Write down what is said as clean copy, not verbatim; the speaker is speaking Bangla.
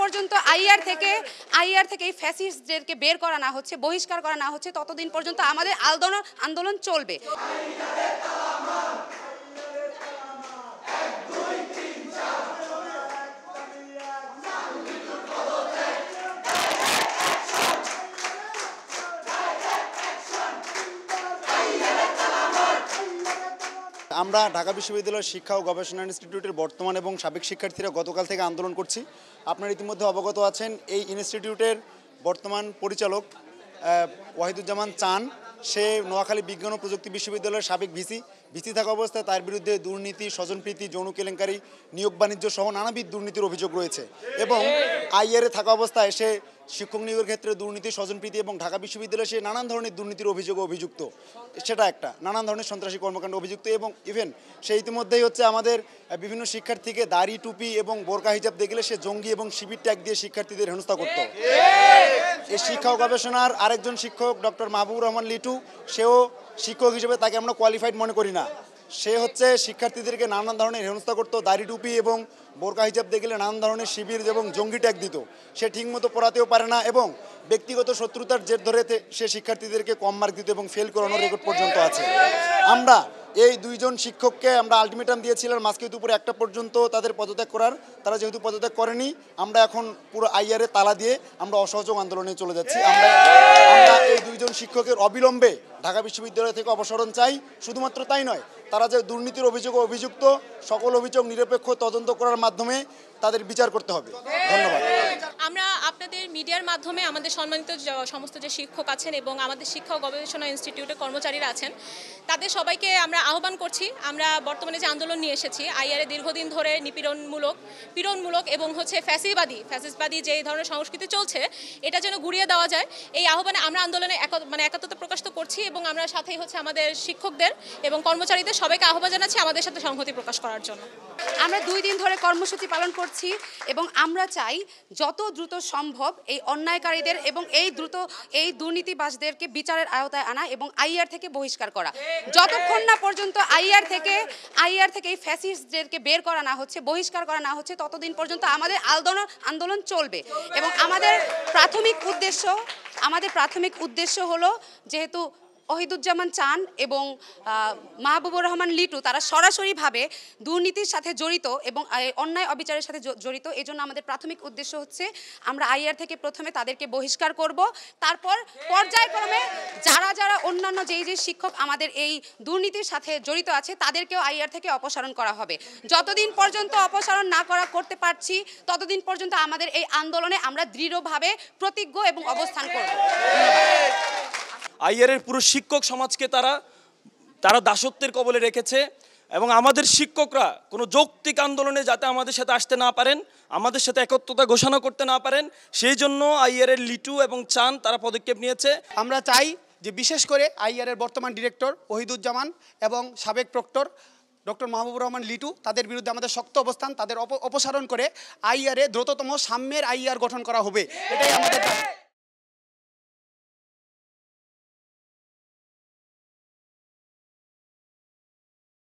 পর্যন্ত আইআর থেকে এই ফ্যাসিস্টদেরকে বের করা না হচ্ছে, বহিষ্কার করা না হচ্ছে, ততদিন পর্যন্ত আমাদের আন্দোলন চলবে। আমরা ঢাকা বিশ্ববিদ্যালয়ের শিক্ষা ও গবেষণা ইনস্টিটিউটের বর্তমান এবং সাবেক শিক্ষার্থীরা গতকাল থেকে আন্দোলন করছি। আপনারা ইতিমধ্যে অবগত আছেন, এই ইনস্টিটিউটের বর্তমান পরিচালক ওয়াহিদুজ্জামান চান, সে নোয়াখালী বিজ্ঞান ও প্রযুক্তি বিশ্ববিদ্যালয়ের সাবেক ভিসি থাকা অবস্থায় তার বিরুদ্ধে দুর্নীতি, স্বজনপ্রীতি, যৌন কেলেঙ্কারি, নিয়োগ বাণিজ্য সহ নানাবিধ দুর্নীতির অভিযোগ রয়েছে এবং আইআরে থাকা অবস্থায় সে শিক্ষক নিয়োগের ক্ষেত্রে দুর্নীতি, স্বজনপ্রীতি এবং ঢাকা বিশ্ববিদ্যালয়ে সে নানান ধরনের দুর্নীতির অভিযুক্ত। সেটা একটা নানান ধরনের সন্ত্রাসী কর্মকাণ্ড অভিযুক্ত এবং ইভেন সে ইতিমধ্যেই আমাদের বিভিন্ন শিক্ষার্থীকে দাড়ি, টুপি এবং বোরকা হিজাব দেখলে সে জঙ্গি এবং শিবির ট্যাগ দিয়ে শিক্ষার্থীদের হেনস্থা করত। এই শিক্ষা ও গবেষণার আরেকজন শিক্ষক ডক্টর মাহবুবুর রহমান লিটু, সেও শিক্ষক হিসেবে তাকে আমরা কোয়ালিফাইড মনে করি না। সে শিক্ষার্থীদেরকে নানান ধরনের হেনস্থা করতো, দাড়ি, টুপি এবং বোরকা হিজাব দেখলে নানান ধরনের শিবির এবং জঙ্গি ট্যাগ দিত। সে ঠিকমতো পড়াতেও পারে না এবং ব্যক্তিগত শত্রুতার জের ধরে সে শিক্ষার্থীদেরকে কম মার্ক দিত এবং ফেল করানোর রেকর্ড পর্যন্ত আছে। আমরা এই দুইজন শিক্ষককে আমরা আলটিমেটাম দিয়েছিলাম আজকে দুপুরে 1টা পর্যন্ত তাদের পদত্যাগ করার। তারা যেহেতু পদত্যাগ করেনি, আমরা এখন পুরো আইআরে তালা দিয়ে আমরা অসহযোগ আন্দোলনে চলে যাচ্ছি। আমরা এই দুইজন শিক্ষকের অবিলম্বে ঢাকা বিশ্ববিদ্যালয় থেকে অপসারণ চাই। শুধুমাত্র তাই নয়, তারা যে দুর্নীতির অভিযুক্ত, সকল অভিযোগ নিরপেক্ষ তদন্ত করার মাধ্যমে তাদের বিচার করতে হবে। ধন্যবাদ। আমরা আপনাদের মিডিয়ার মাধ্যমে আমাদের সম্মানিত সমস্ত যে শিক্ষক আছেন এবং আমাদের শিক্ষা ও গবেষণা ইনস্টিটিউটের কর্মচারীরা আছেন, তাদের সবাইকে আমরা আহ্বান করছি। আমরা বর্তমানে যে আন্দোলন নিয়ে এসেছি, আইআরে দীর্ঘদিন ধরে পীড়নমূলক এবং ফ্যাসিস্টবাদী যে ধরনের সংস্কৃতি চলছে, এটা যেন গুড়িয়ে দেওয়া যায়। এই আহ্বানে আমরা আন্দোলনে একাত্মতা প্রকাশ করছি এবং আমরা সাথেই আমাদের শিক্ষকদের এবং কর্মচারীদের সবাইকে আহ্বান জানাচ্ছি আমাদের সাথে সংহতি প্রকাশ করার জন্য। আমরা 2 দিন ধরে কর্মসূচি পালন করছি এবং আমরা চাই যত দ্রুত সম্ভব এই অন্যায়কারীদের এবং এই দুর্নীতিবাজদেরকে বিচারের আওতায় আনা এবং আইআর থেকে বহিষ্কার করা। যতক্ষণ না পর্যন্ত আইআর থেকে এই ফ্যাসিস্টদেরকে বের করা না হচ্ছে, বহিষ্কার করা না হচ্ছে, ততদিন পর্যন্ত আমাদের আন্দোলন চলবে। এবং আমাদের প্রাথমিক উদ্দেশ্য হলো, যেহেতু ওয়াহিদুজ্জামান চান এবং মাহবুবুর রহমান লিটু তারা সরাসরিভাবে দুর্নীতির সাথে জড়িত এবং অন্যায় অবিচারের সাথে জড়িত, এজন্য আমাদের প্রাথমিক উদ্দেশ্য হচ্ছে আমরা আইআর থেকে প্রথমে তাদেরকে বহিষ্কার করব, তারপর পর্যায়ক্রমে যারা অন্যান্য যেই শিক্ষক আমাদের এই দুর্নীতির সাথে জড়িত আছে তাদেরকেও আইআর থেকে অপসারণ করা হবে। যতদিন পর্যন্ত অপসারণ না করতে পারছি, ততদিন পর্যন্ত আমাদের এই আন্দোলনে আমরা দৃঢ়ভাবে প্রতিজ্ঞ এবং অবস্থান করব। আইআরের পুরো শিক্ষক সমাজকে তারা দাসত্বের কবলে রেখেছে এবং আমাদের শিক্ষকরা কোনো যৌক্তিক আন্দোলনে যাতে আমাদের সাথে আসতে না পারেন, আমাদের সাথে একত্রতা ঘোষণা করতে না পারেন, সেই জন্য আইআরের লিটু এবং চান তারা পদক্ষেপ নিয়েছে। আমরা চাই যে বিশেষ করে আইআরের বর্তমান ডিরেক্টর ওয়াহিদুজ্জামান এবং সাবেক প্রক্টর ডক্টর মাহবুবুর রহমান লিটু, তাদের বিরুদ্ধে আমাদের শক্ত অবস্থান, তাদের অপসারণ করে আইআরে দ্রুততম সাম্যের আইআর গঠন করা হবে, এটাই আমাদের